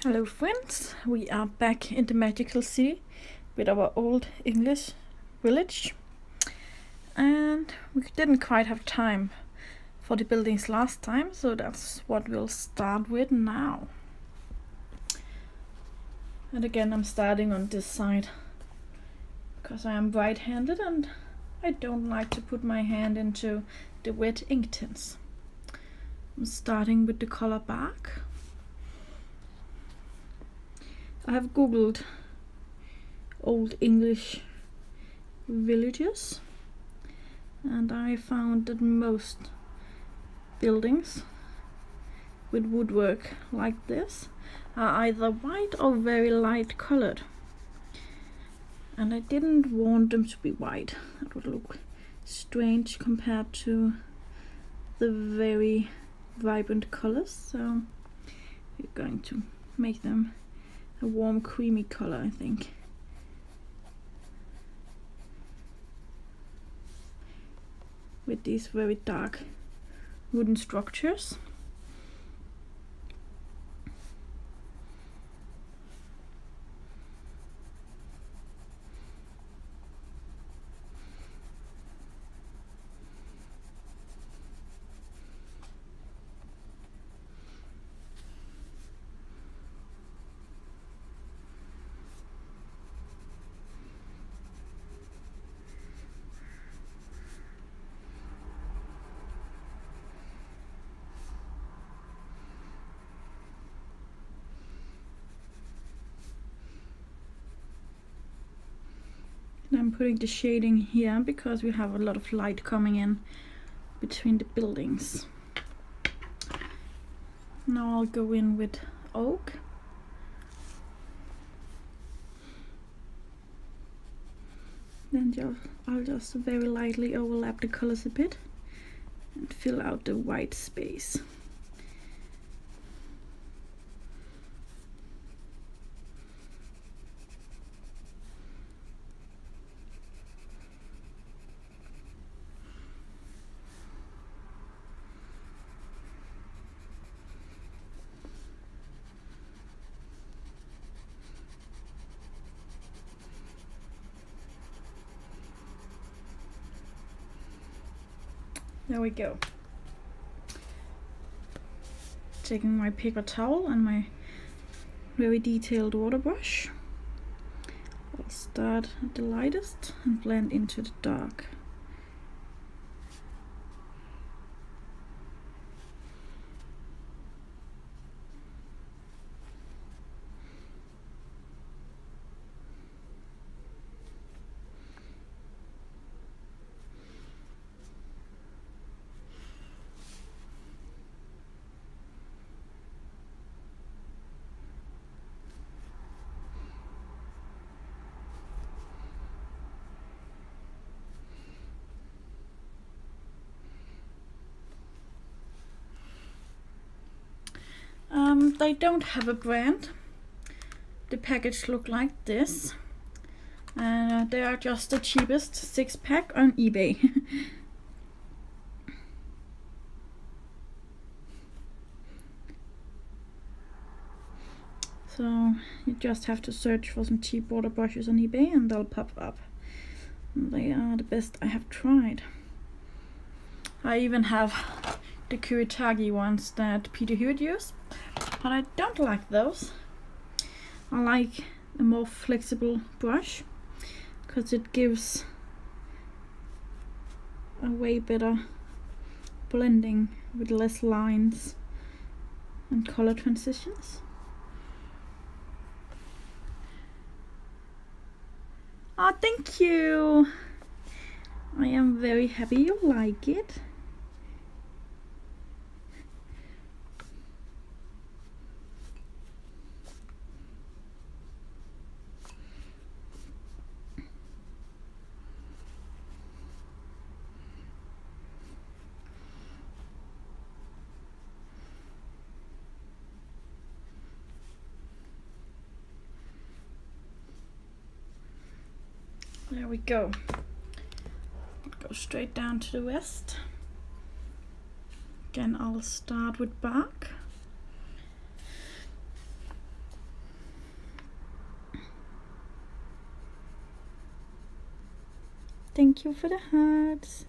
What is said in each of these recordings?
Hello friends, we are back in the magical city with our old English village, and we didn't quite have time for the buildings last time, so that's what we'll start with now. And again, I'm starting on this side because I am right-handed and I don't like to put my hand into the wet Inktense. I'm starting with the color bark. I have googled old English villages and I found that most buildings with woodwork like this are either white or very light colored, and I didn't want them to be white. That would look strange compared to the very vibrant colors, so we're going to make them a warm creamy color, I think. With these very dark wooden structures. I'm putting the shading here because we have a lot of light coming in between the buildings. Now I'll go in with oak. Then I'll just very lightly overlap the colors a bit and fill out the white space. There we go. Taking my paper towel and my very detailed water brush, I'll start at the lightest and blend into the dark. They don't have a brand. The package look like this. They are just the cheapest 6-pack on eBay. So you just have to search for some cheap water brushes on eBay and they'll pop up. They are the best I have tried. I even have the Kuretagi ones that Peter Hewitt used, but I don't like those. I like a more flexible brush because it gives a way better blending with less lines and color transitions. Oh, thank you! I am very happy you like it. There we go. Go straight down to the west. Again, I'll start with bark. Thank you for the hearts.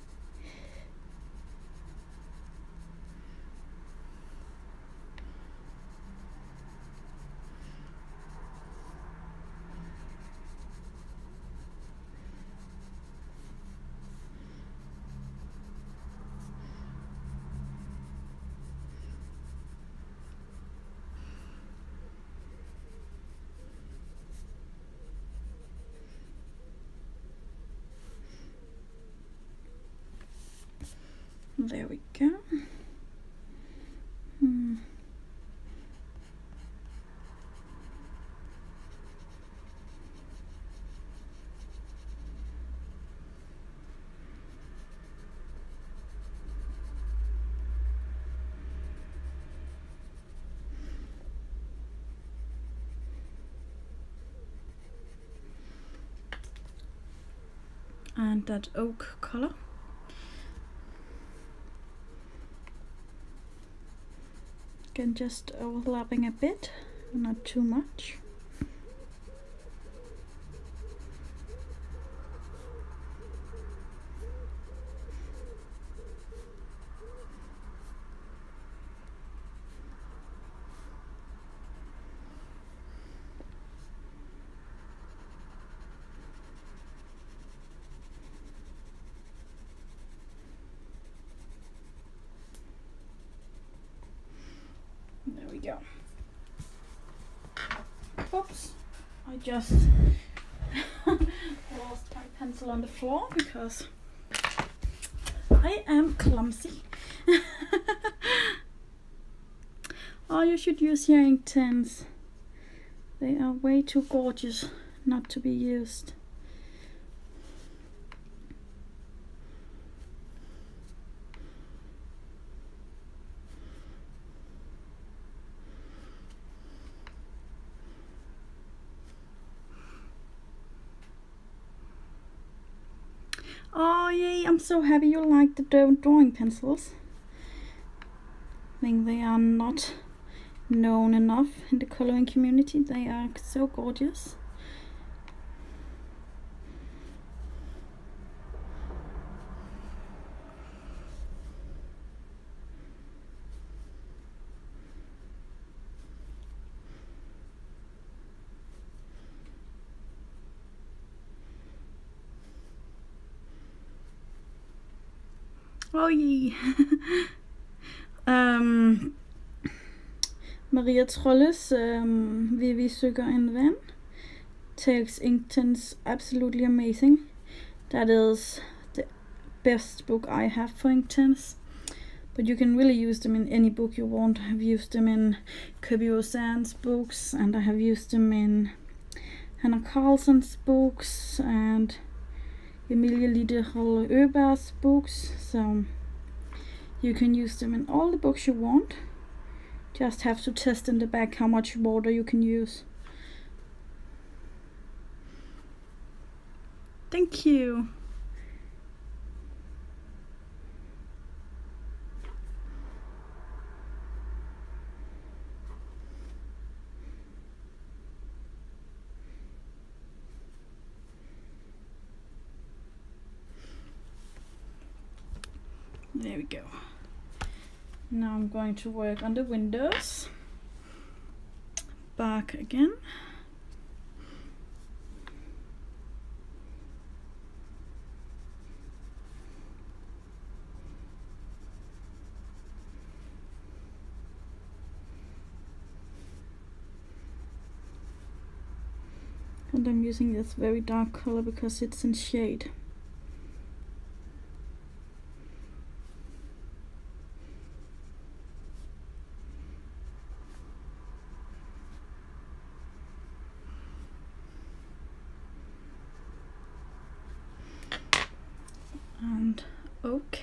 There we go. And that oak color. Again, just overlapping a bit, not too much. There we go. Oops, I just lost my pencil on the floor because I am clumsy. Oh, you should use your Inktense. They are way too gorgeous not to be used. Oh yay, I'm so happy you like the drawing pencils. I think they are not known enough in the coloring community. They are so gorgeous. Oh yay. Maria Trolles, Vi søger en ven, takes Inktense absolutely amazing. That is the best book I have for Inktense. But you can really use them in any book you want. I've used them in Kirby Rosan's books, and I have used them in Hannah Carlson's books and Emilie Liderhol Öberg's books. So you can use them in all the books you want. Just have to test in the back how much water you can use. Thank you. There we go. Now I'm going to work on the windows. Back again. And I'm using this very dark color because it's in shade. And oak.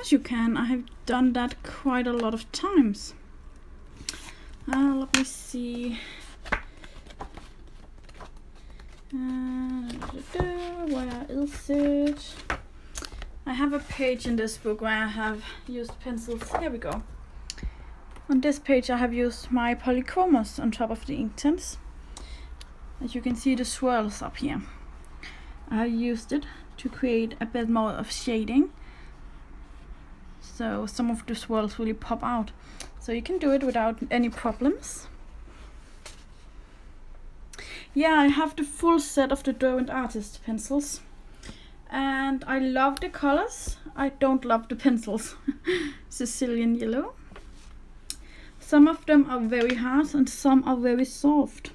course you can. I have done that quite a lot of times. Let me see. Where is it? I have a page in this book where I have used pencils. Here we go. On this page I have used my polychromos on top of the Inktense. As you can see, the swirls up here. I have used it to create a bit more of shading, so some of the swirls really pop out. So you can do it without any problems. Yeah, I have the full set of the Derwent Artist pencils, and I love the colors. I don't love the pencils. Sicilian yellow. Some of them are very hard and some are very soft.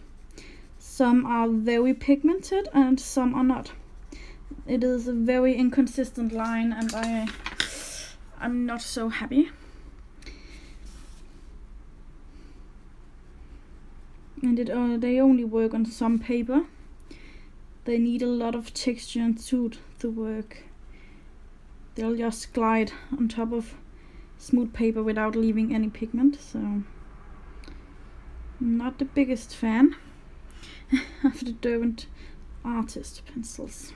Some are very pigmented and some are not. It is a very inconsistent line, and I'm not so happy. And they only work on some paper. They need a lot of texture and suit to work. They'll just glide on top of smooth paper without leaving any pigment, so I'm not the biggest fan of the Derwent Artist pencils.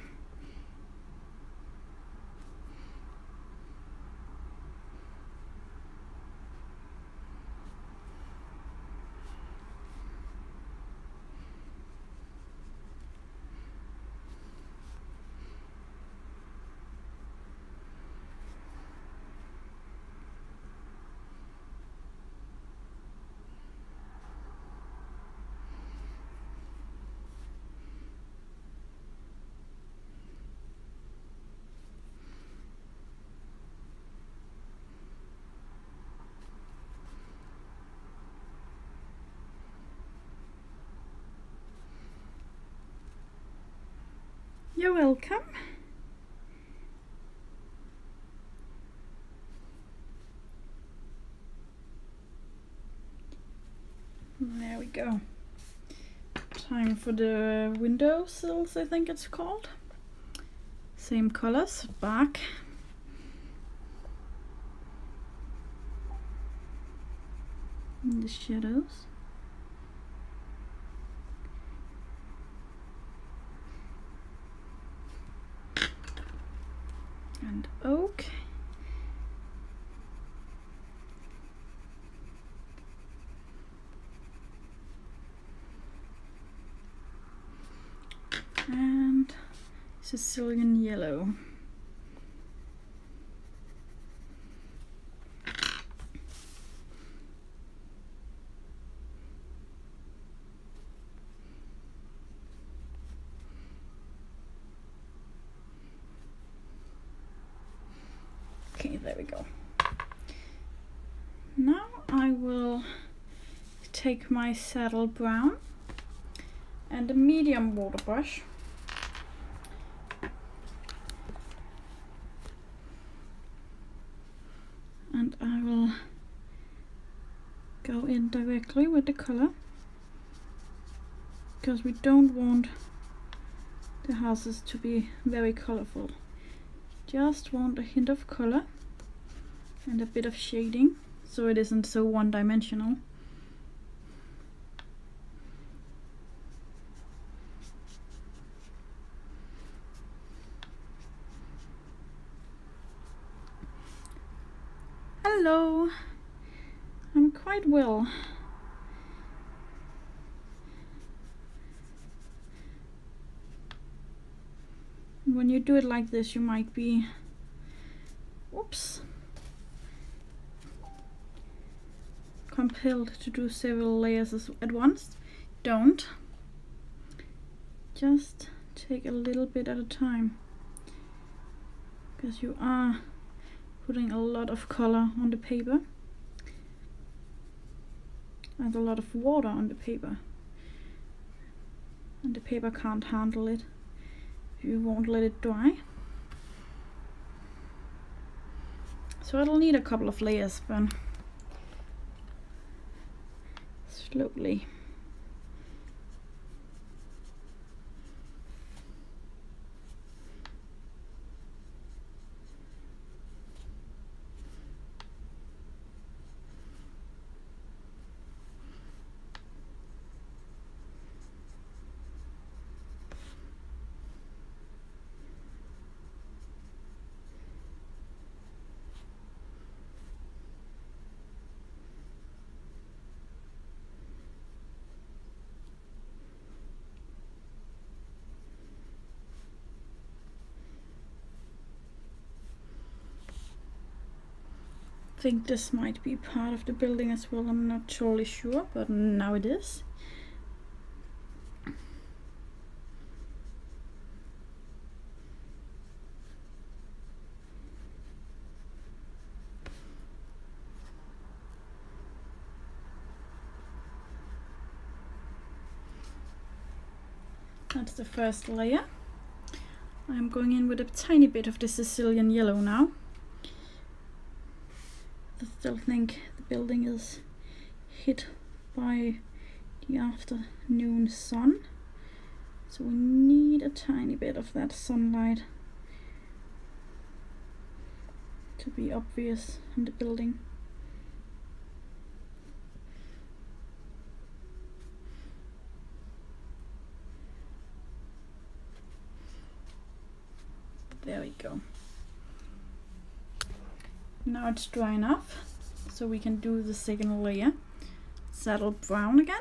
You're welcome. There we go. Time for the windowsills, I think it's called. Same colors, back. And the shadows. And oak. And Sicilian yellow. Okay, there we go. Now I will take my saddle brown and a medium water brush and I will go in directly with the color, because we don't want the houses to be very colorful. Just want a hint of color and a bit of shading, so it isn't so one-dimensional. Hello, I'm quite well. When you do it like this, you might be, whoops, compelled to do several layers at once. Don't. Just take a little bit at a time, because you are putting a lot of color on the paper and a lot of water on the paper, and the paper can't handle it. You won't let it dry. So it'll need a couple of layers, but slowly. think this might be part of the building as well. I'm not totally sure, but now it is. That's the first layer. I'm going in with a tiny bit of the Sicilian yellow now. I still think the building is hit by the afternoon sun, so we need a tiny bit of that sunlight to be obvious in the building. There we go. Now it's dry enough, so we can do the second layer. Saddle brown again.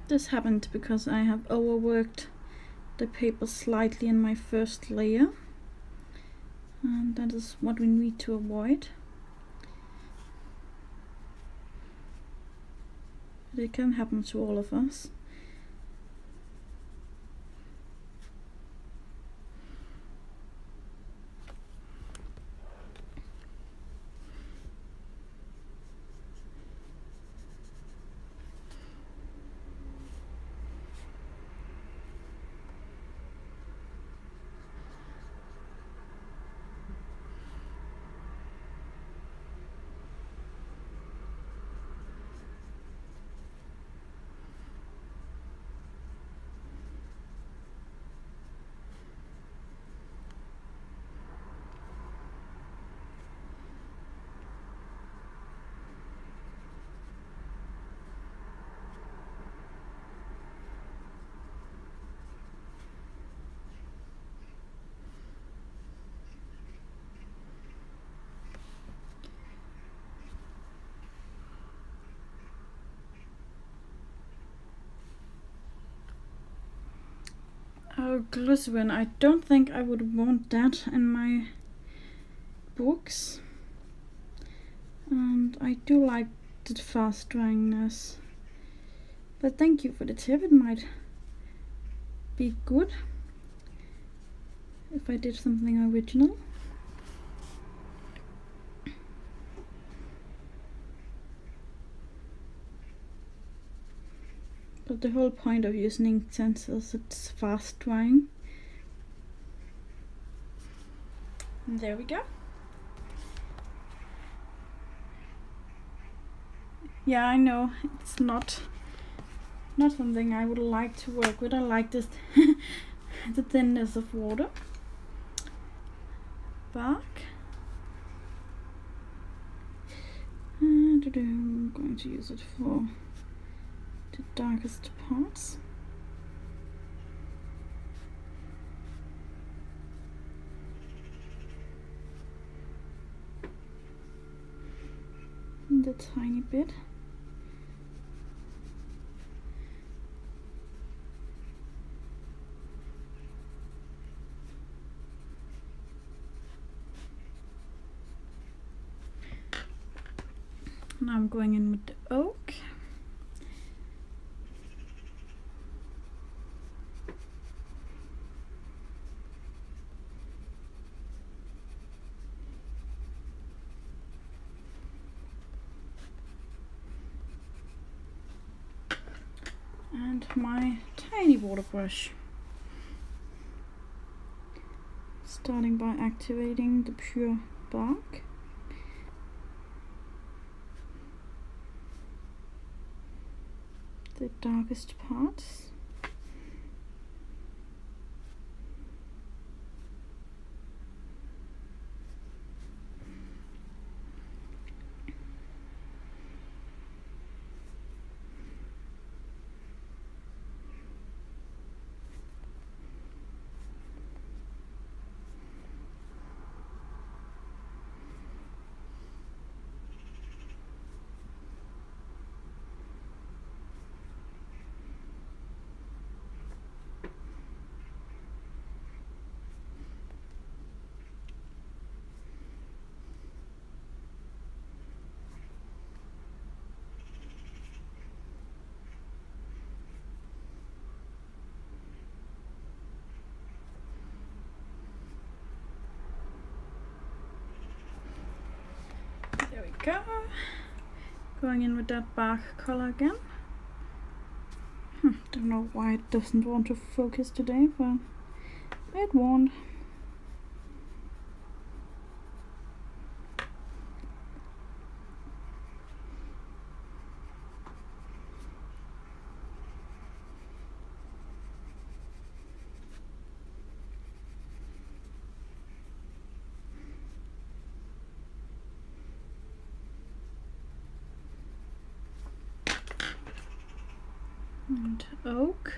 This happened because I have overworked the paper slightly in my first layer, and that is what we need to avoid. But it can happen to all of us. Oh, glycerin. I don't think I would want that in my books. And I do like the fast dryingness. But thank you for the tip. It might be good if I did something original. But the whole point of using Inktense is it's fast drying. And there we go. Yeah, I know it's not something I would like to work with. I like this the thinness of water. Bark. I'm going to use it for the darkest parts. And a tiny bit. Now I'm going in with the oak. And my tiny water brush. Starting by activating the pure bark. The darkest parts. go. Going in with that bark color again. Don't know why it doesn't want to focus today, but it won't. And oak.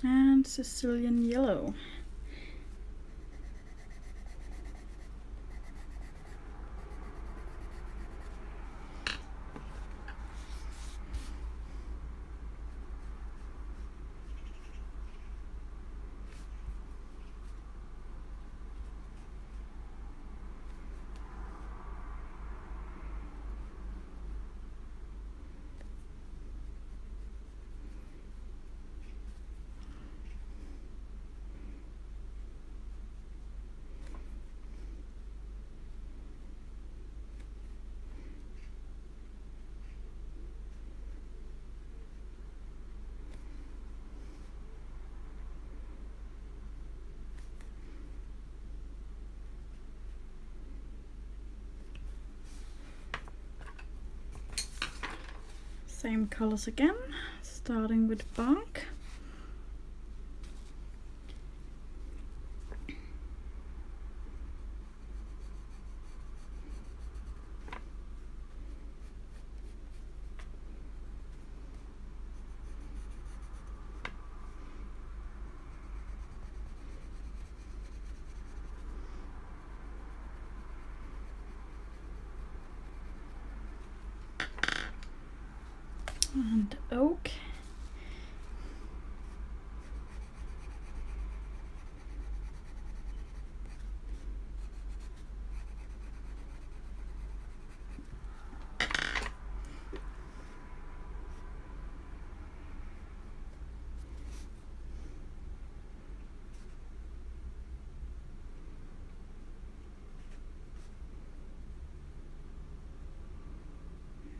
And Sicilian yellow. Same colors again, starting with bark. And oak.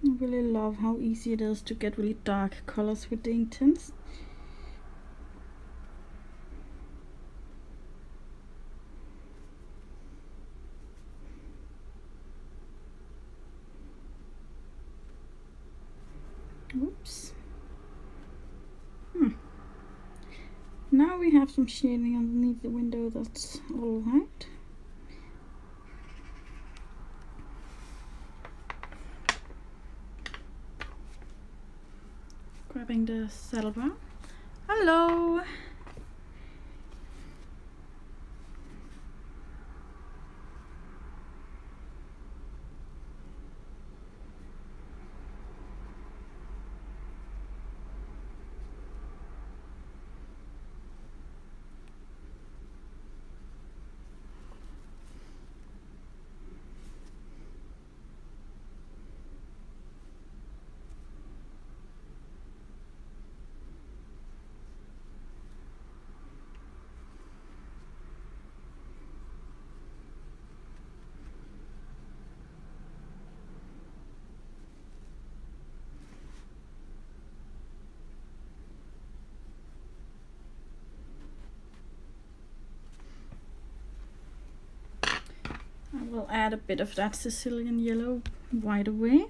I really love how easy it is to get really dark colors with the Inktense. Oops. Now we have some shading underneath the window, that's all right. Grabbing the silver. Hello! I will add a bit of that Sicilian yellow right away.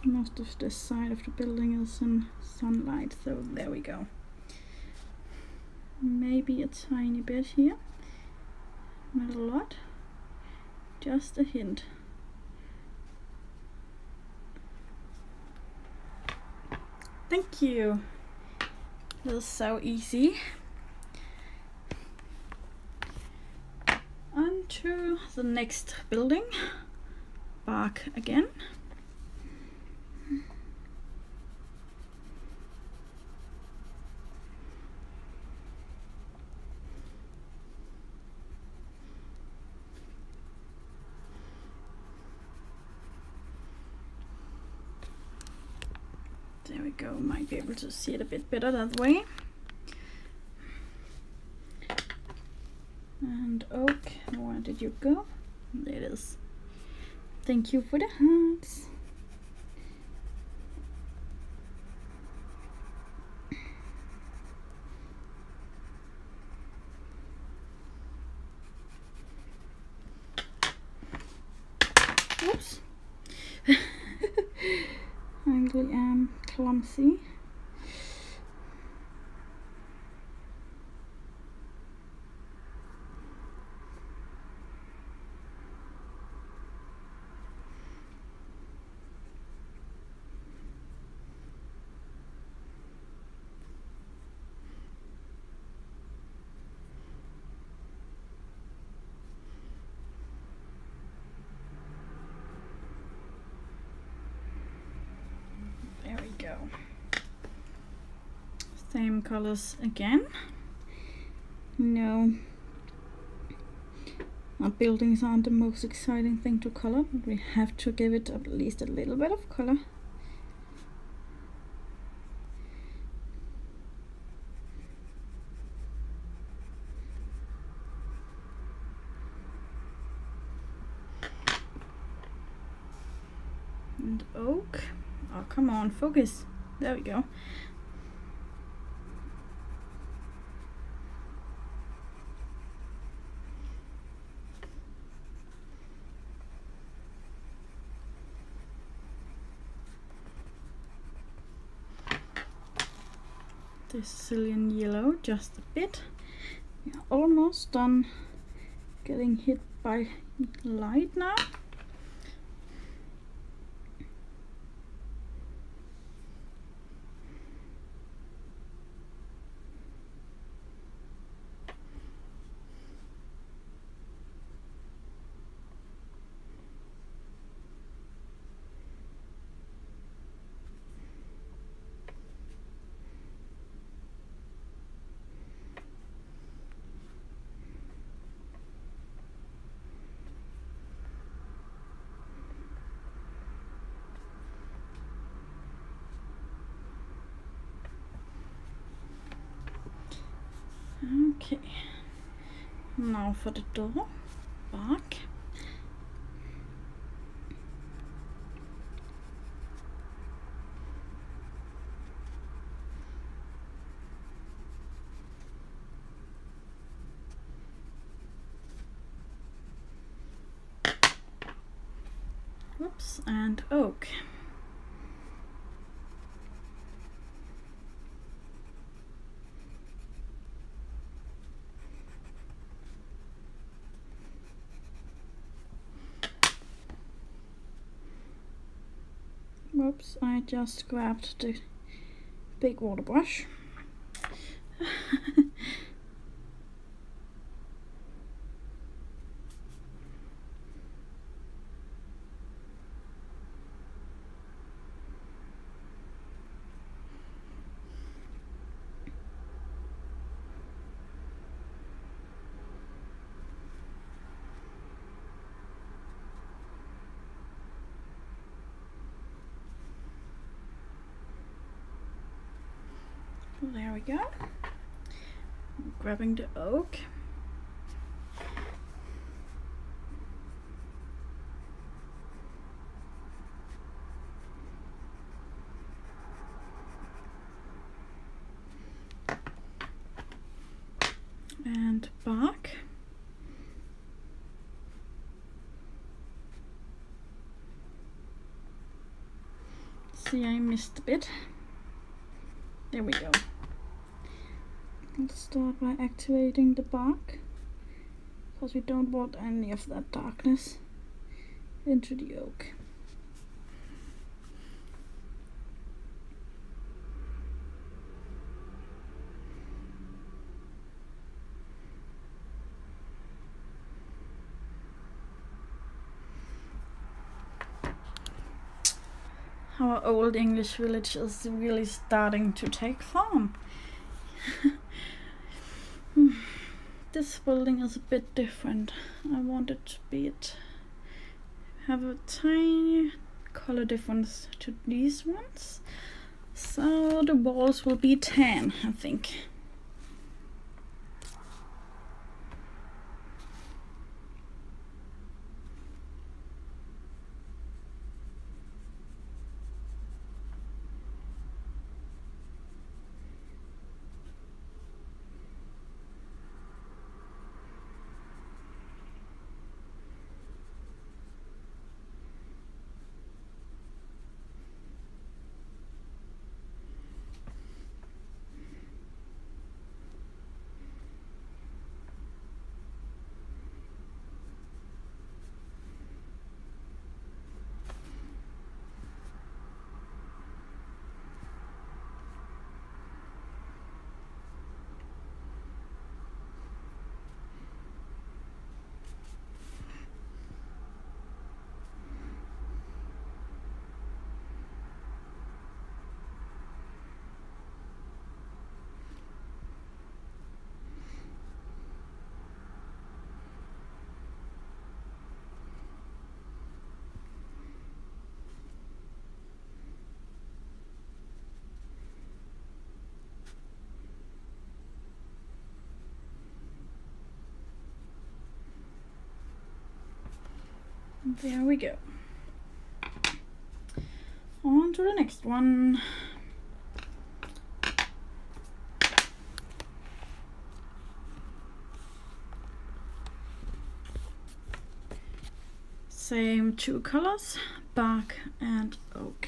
Most of this side of the building is in sunlight, so there we go. Maybe a tiny bit here, not a lot, just a hint. Thank you. This is so easy. On to the next building. Bark again. There we go, might be able to see it a bit better that way. And oak, where did you go? There it is. Thank you for the hearts. Oops. I really am clumsy. There we go. Same colors again. No, our buildings aren't the most exciting thing to color, but we have to give it at least a little bit of color. And oak. Oh, come on, focus. There we go. This Sicilian yellow, just a bit. We are almost done getting hit by light now. Okay, now for the door, back. Whoops, and oak. Whoops, I just grabbed the big water brush. There we go. I'm grabbing the oak. And bark. See, I missed a bit. There we go. Let's start by activating the bark, because we don't want any of that darkness into the oak. Our old English village is really starting to take form. This building is a bit different. I want it to be have a tiny color difference to these ones. So the walls will be tan, I think. There we go. On to the next one. Same two colors, bark and oak.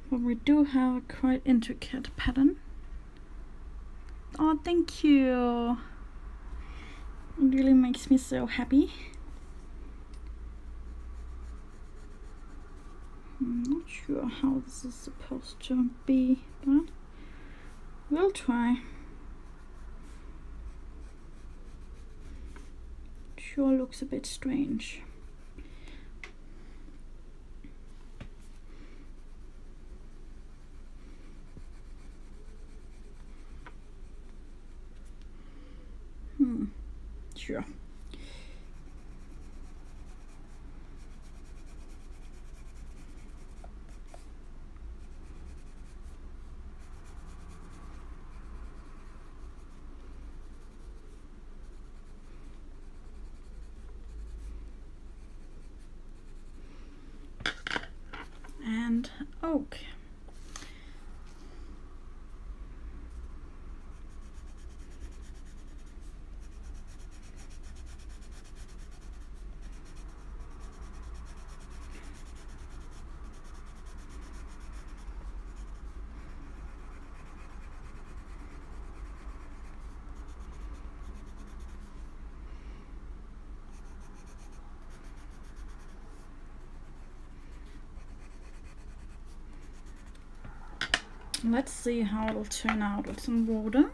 But we do have a quite intricate pattern. Oh, thank you. It really makes me so happy. I'm not sure how this is supposed to be, but we'll try. Sure looks a bit strange. Sure. And oak. Let's see how it'll turn out with some water.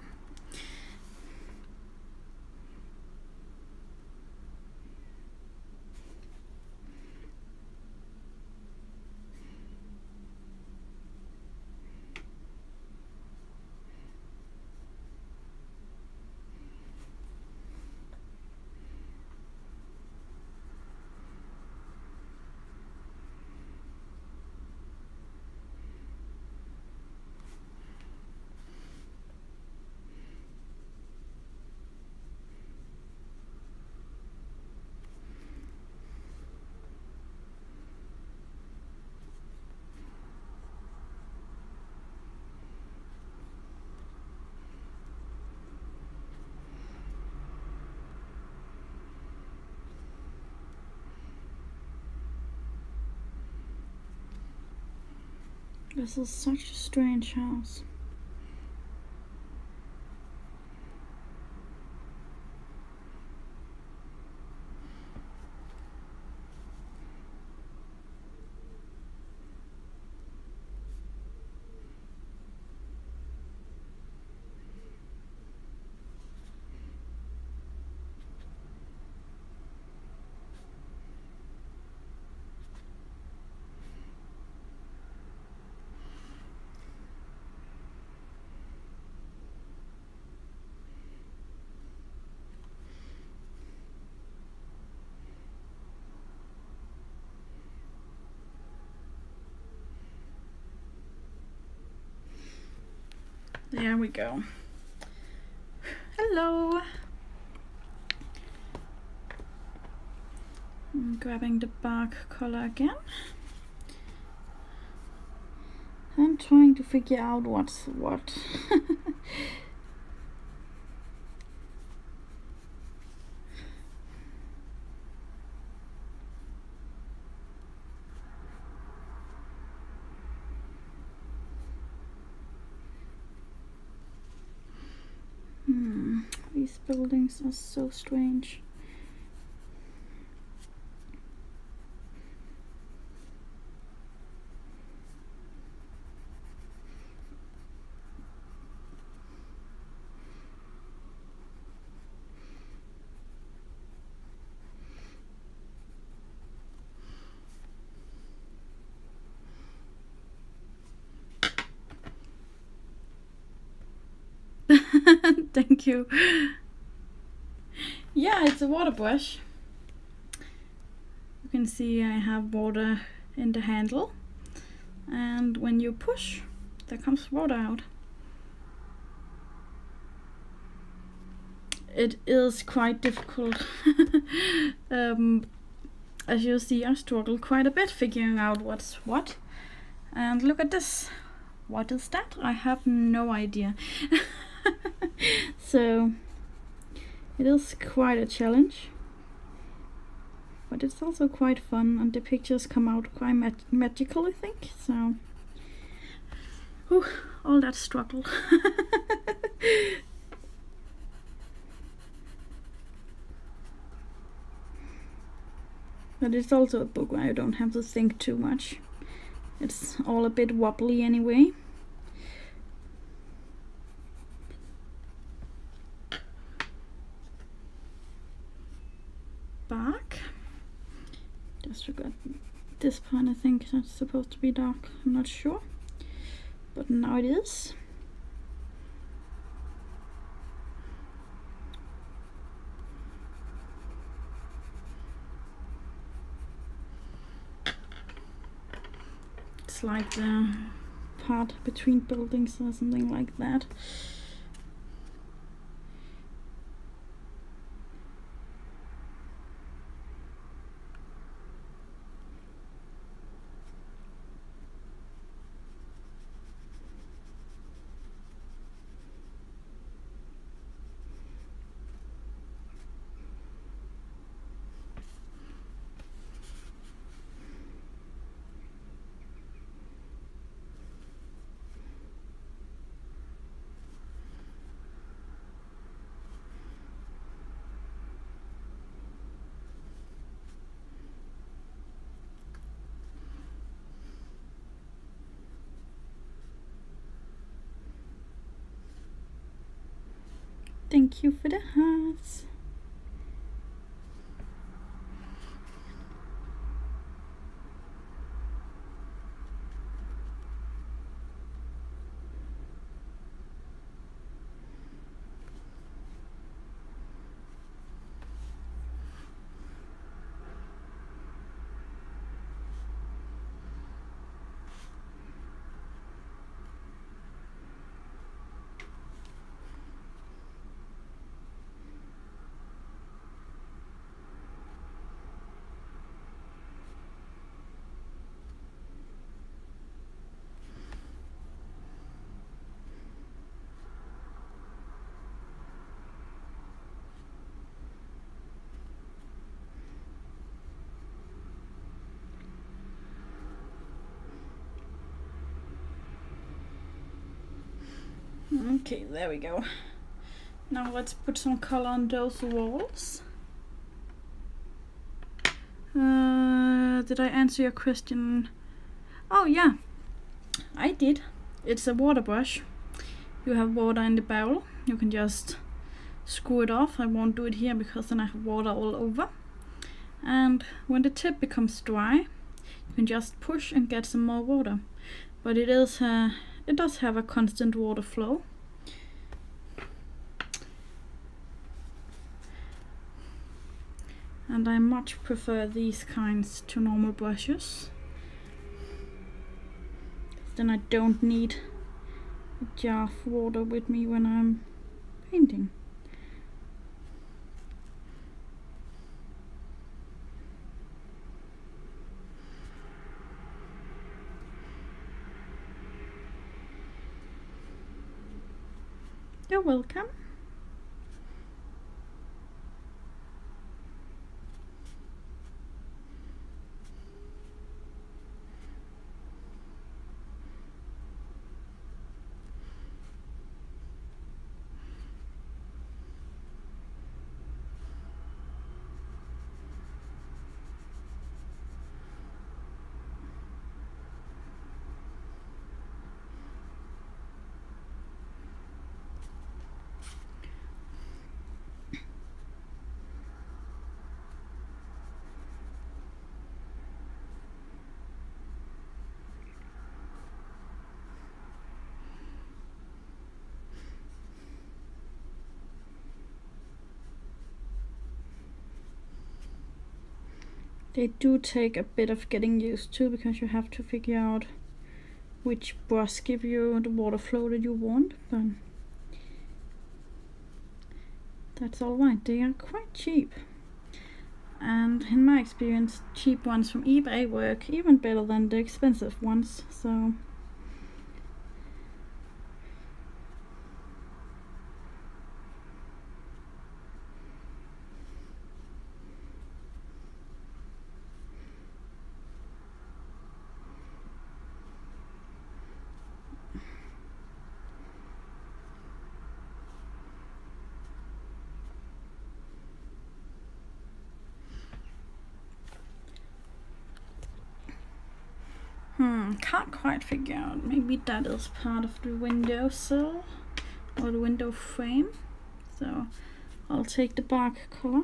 This is such a strange house. There we go. Hello. I'm grabbing the bark color again and trying to figure out what's what. These buildings are so strange. Thank you. Yeah, it's a water brush. You can see I have water in the handle, and when you push, there comes water out. It is quite difficult. As you see, I struggle quite a bit figuring out what's what. And look at this. What is that? I have no idea. So it is quite a challenge, but it's also quite fun, and the pictures come out quite magical, I think. So, whew, all that struggle. But it's also a book where I don't have to think too much. It's all a bit wobbly anyway. Bark. Just forgot this part. I think that's supposed to be dark. I'm not sure, but now it is. It's like the part between buildings or something like that. Thank you for the hearts. Okay, there we go. Now let's put some color on those walls. Did I answer your question? Oh yeah, I did. It's a water brush. You have water in the barrel. You can just screw it off. I won't do it here because then I have water all over. And when the tip becomes dry, you can just push and get some more water. But it does have a constant water flow. And I much prefer these kinds to normal brushes. Then I don't need a jar of water with me when I'm painting. You're welcome. They do take a bit of getting used to, because you have to figure out which brush give you the water flow that you want, but that's alright. They are quite cheap, and in my experience, cheap ones from eBay work even better than the expensive ones, so can't quite figure out. Maybe that is part of the windowsill or the window frame. So I'll take the bark color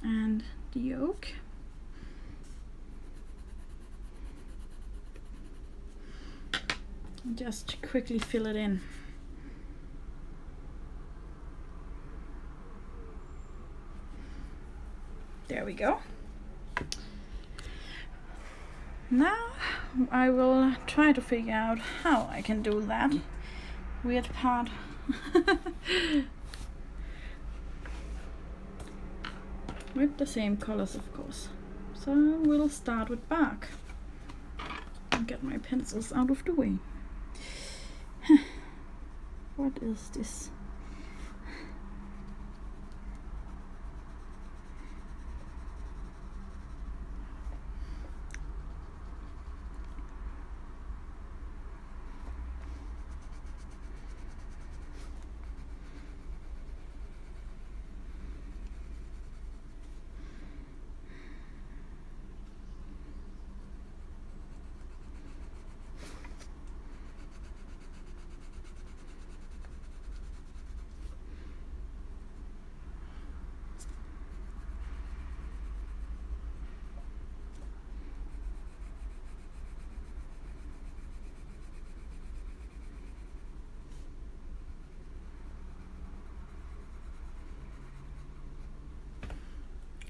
and the oak. Just quickly fill it in. There we go. Now I will try to figure out how I can do that weird part. With the same colors, of course. So we'll start with bark and get my pencils out of the way. What is this?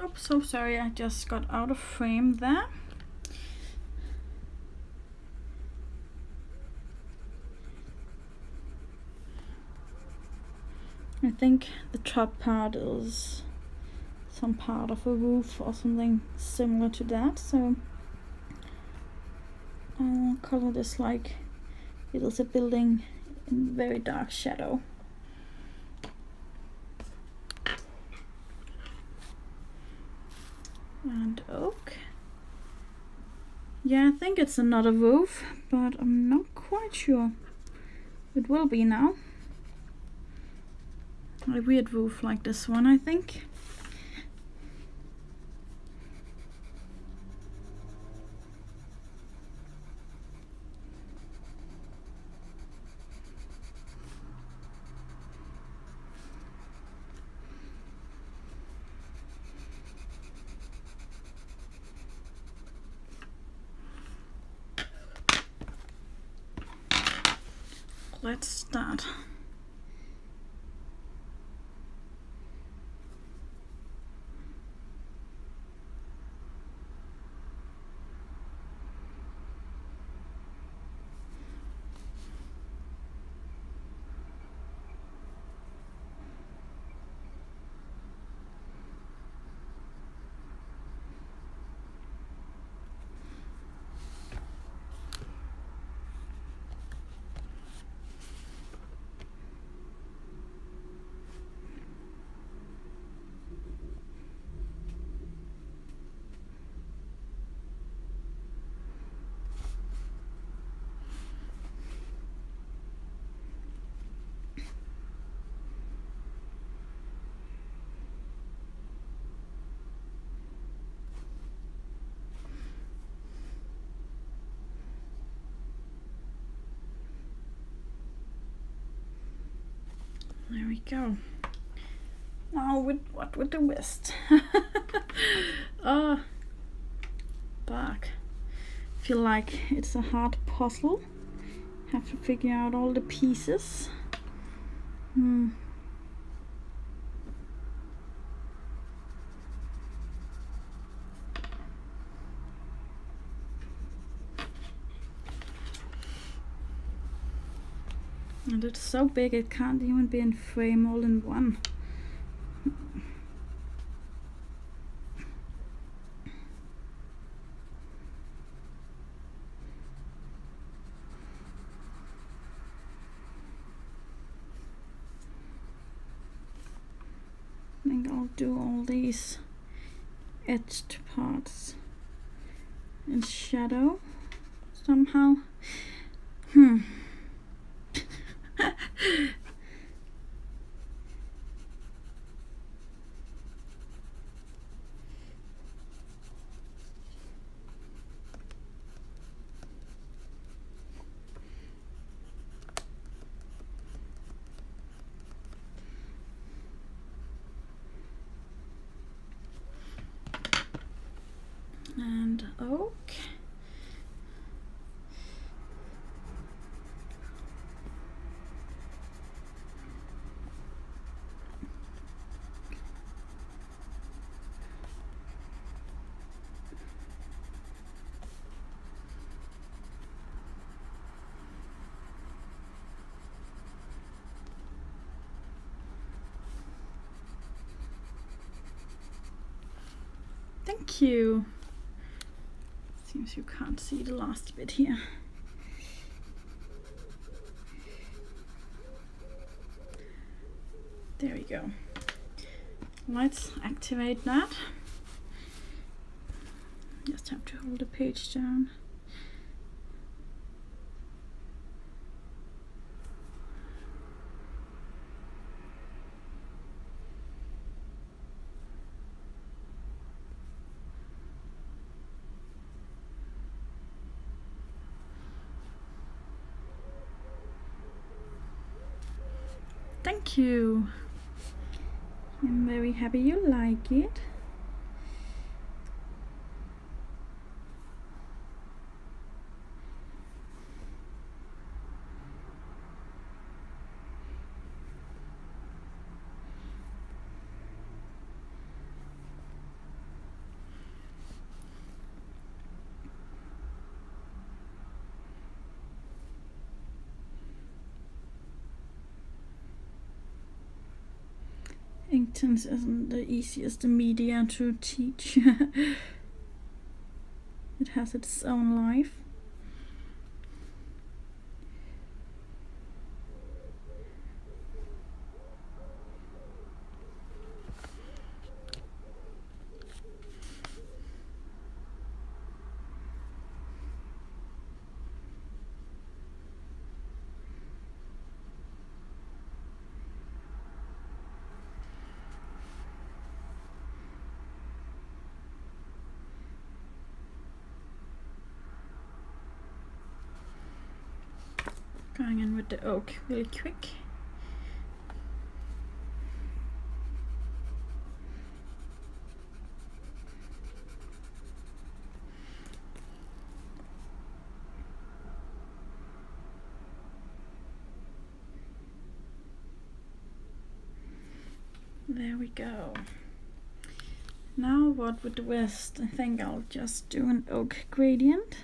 Oh, so sorry, I just got out of frame there. I think the top part is some part of a roof or something similar to that, so I'll color this like it is a building in very dark shadow. And oak. Yeah, I think it's another roof, but I'm not quite sure. It will be now. A weird roof like this one, I think. Let's start. There we go. Now what with the west? Dark. Feel like it's a hard puzzle. Have to figure out all the pieces. And it's so big it can't even be in frame all in one. I think I'll do all these edged parts in shadow somehow. And oak. Thank you. Seems you can't see the last bit here. There we go. Let's activate that. Just have to hold the page down. Thank you. I'm very happy you like it. Inktense isn't the easiest media to teach. It has its own life. Going in with the oak really quick. There we go. Now what with the west? I think I'll just do an oak gradient.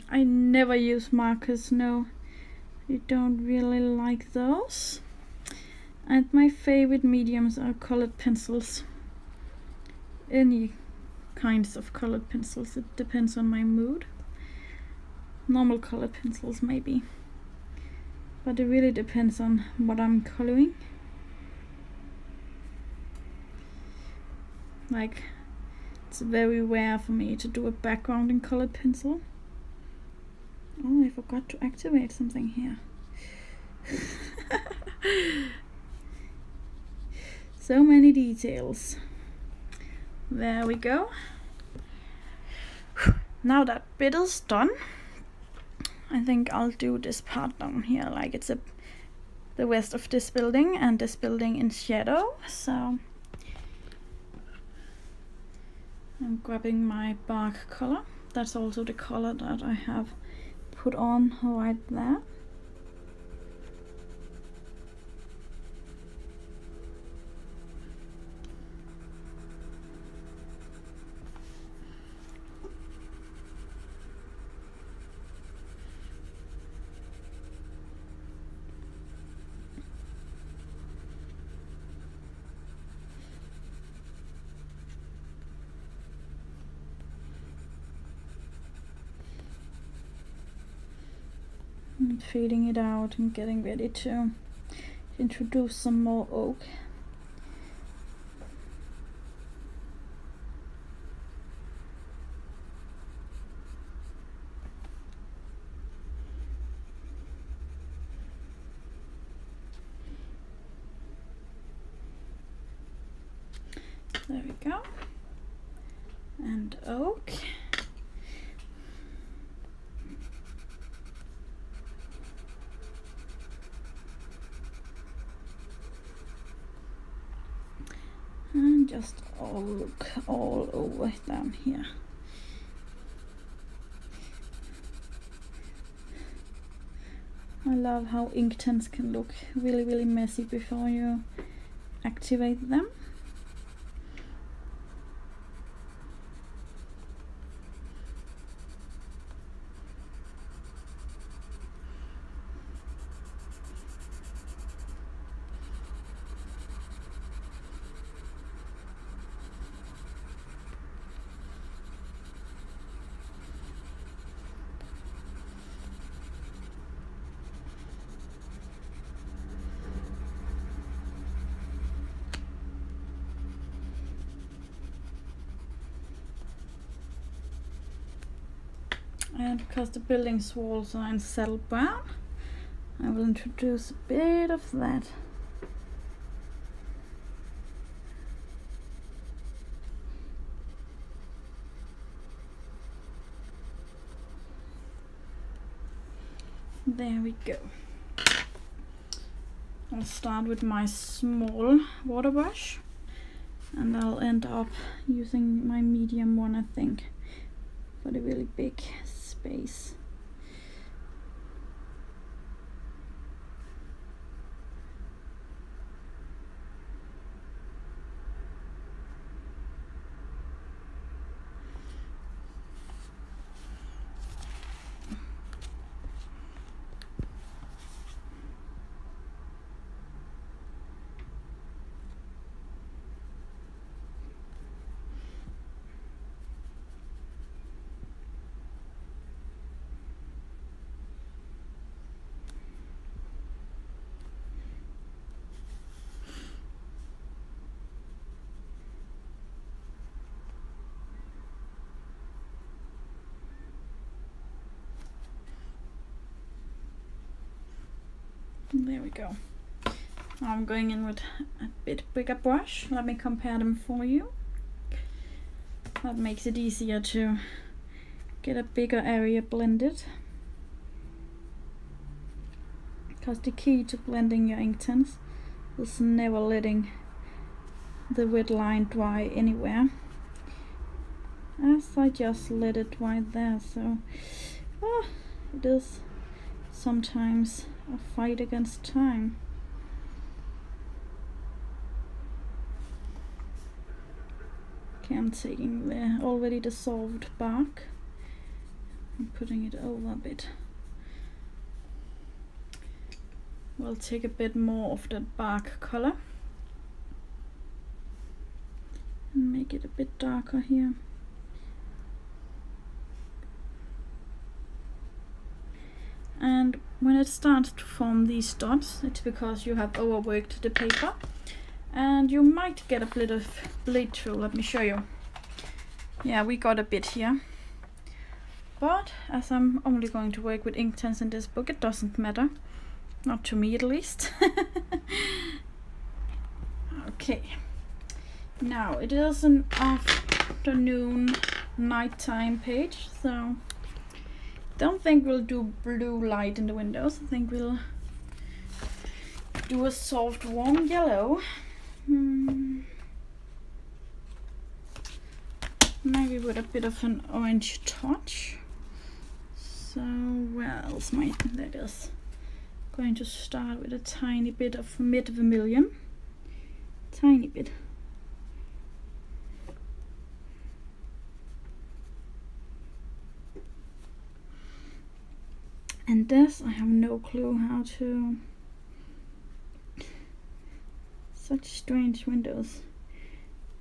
I never use markers, no. I don't really like those. And my favorite mediums are colored pencils. Any kinds of colored pencils, it depends on my mood. Normal colored pencils maybe. But it really depends on what I'm coloring. Like, it's very rare for me to do a background in colored pencil. Oh, I forgot to activate something here. So many details. There we go. Now that bit is done, I think I'll do this part down here, like it's the rest of this building and this building in shadow. So I'm grabbing my bark color. That's also the color that I have put on right there. And fading it out and getting ready to introduce some more oak. There we go. And oak. And just look all over down here. I love how Inktense can look really messy before you activate them. And because the building's walls are in settle brown, I will introduce a bit of that. There we go. I'll start with my small water brush, and I'll end up using my medium one, I think, for the really big space. There we go. Now I'm going in with a bit bigger brush. Let me compare them for you. That makes it easier to get a bigger area blended. Because the key to blending your Inktense is never letting the red line dry anywhere. As I just let it dry there, so it is sometimes a fight against time. Okay, I'm taking the already dissolved bark and putting it over a bit. We'll take a bit more of that bark color and make it a bit darker here. And when it starts to form these dots, it's because you have overworked the paper and you might get a bit of bleed through. Let me show you. Yeah, we got a bit here. But as I'm only going to work with Inktense in this book, it doesn't matter. Not to me, at least. Okay. Now, it is an afternoon, nighttime page, so don't think we'll do blue light in the windows. I think we'll do a soft, warm yellow. Maybe with a bit of an orange touch. So where else might that is? Going to start with a tiny bit of mid vermilion. Tiny bit. And this, I have no clue how to. Such strange windows.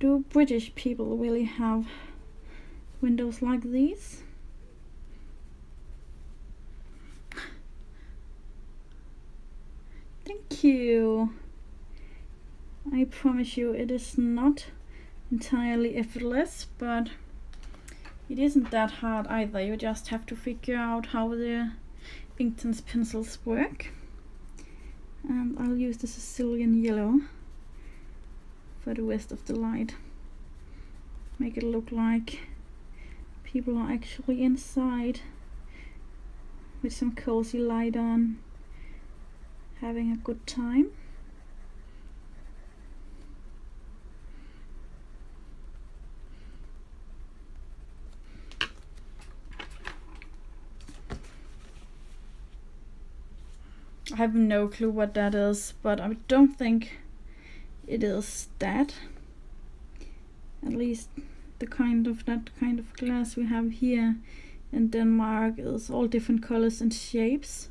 Do British people really have windows like these? Thank you. I promise you it is not entirely effortless, but it isn't that hard either. You just have to figure out how the Inktense pencils work. And I'll use the Sicilian yellow for the rest of the light. Make it look like people are actually inside with some cozy light on, having a good time. I have no clue what that is, but I don't think it is that. At least that kind of glass we have here in Denmark is all different colors and shapes,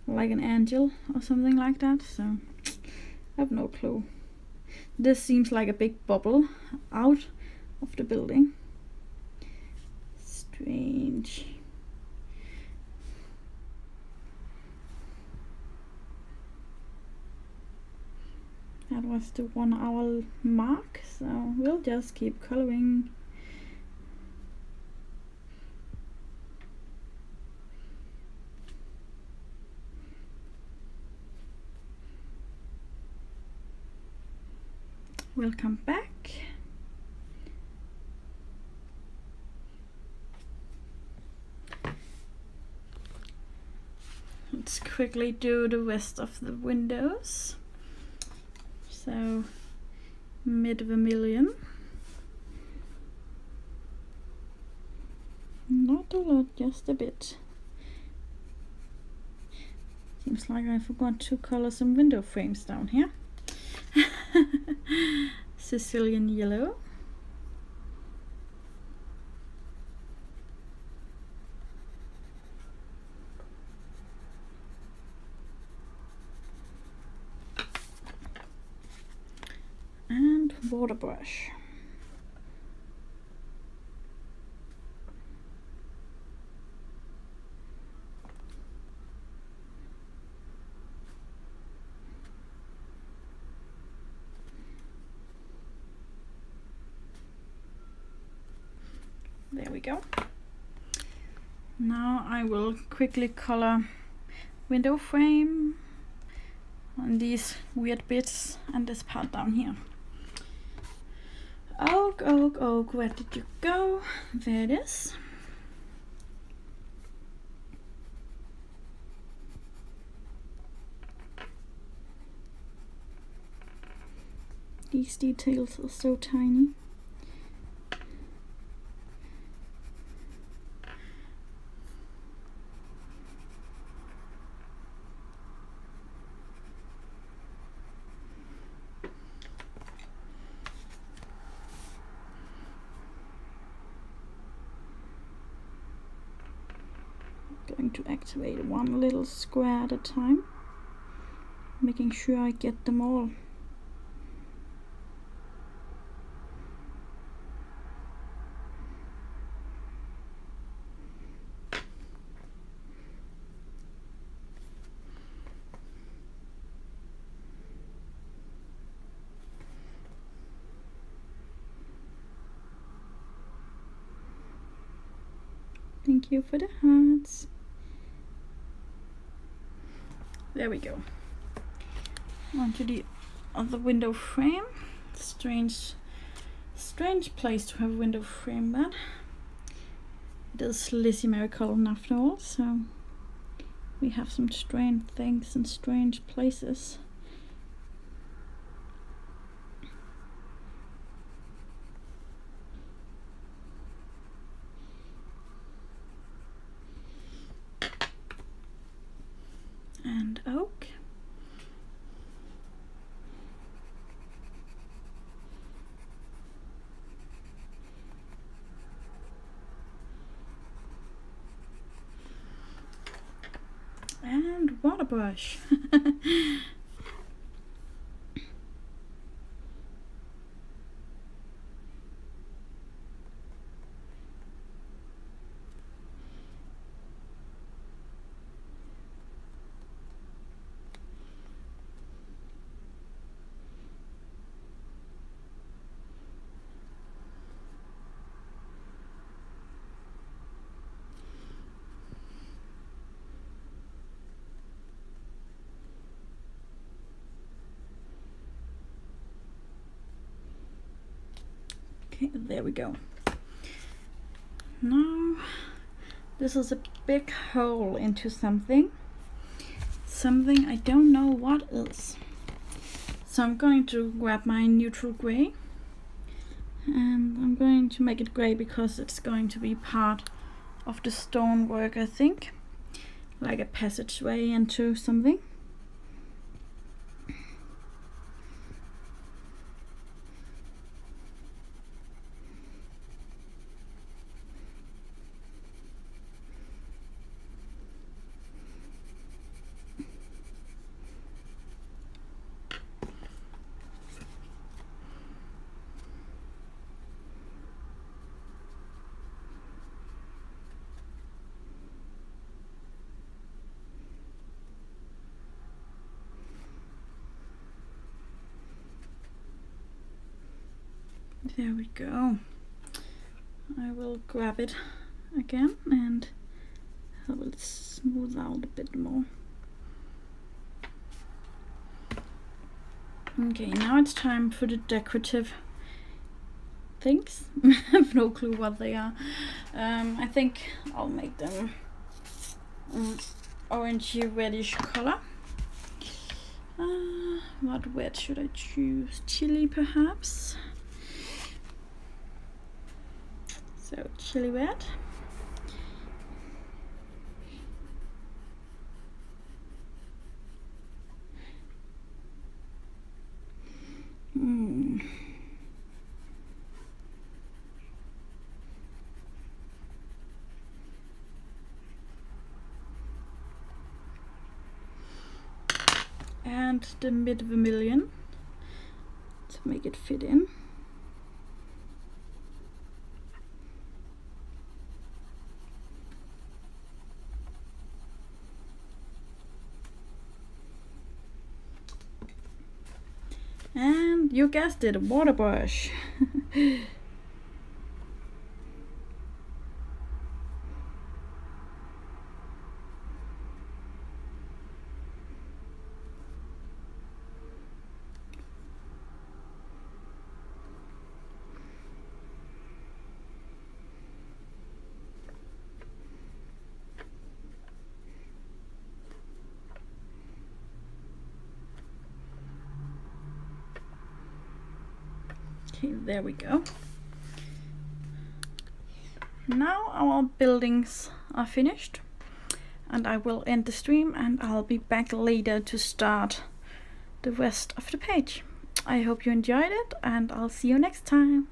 like an angel or something like that. So I have no clue. This seems like a big bubble out of the building. Strange. That was the 1 hour mark, so we'll just keep coloring. We'll come back. Let's quickly do the rest of the windows. So mid vermilion. Not a lot, just a bit. Seems like I forgot to color some window frames down here. Sicilian yellow. And water brush. There we go. Now I will quickly color window frame on these weird bits and this part down here. Oak, oak, oak, where did you go? There it is. These details are so tiny. Going to activate one little square at a time, making sure I get them all. I Thank you for the hearts. There we go. Onto the other window frame. Strange place to have a window frame, but it is Lizzie Mary Cullen after all, so we have some strange things and strange places. And oak. And water brush. Okay, there we go. Now this is a big hole into something I don't know what is. So I'm going to grab my neutral gray and I'm going to make it gray because it's going to be part of the stonework, I think, like a passageway into something. There we go. I will grab it again and I will smooth out a bit more. Okay, now it's time for the decorative things. I have no clue what they are. I think I'll make them orangey reddish color. What red should I choose? Chili perhaps? So chili red. And the mid vermilion to make it fit in. And you guessed it, a water brush. Okay, there we go. Now our buildings are finished and I will end the stream and I'll be back later to start the rest of the page. I hope you enjoyed it and I'll see you next time.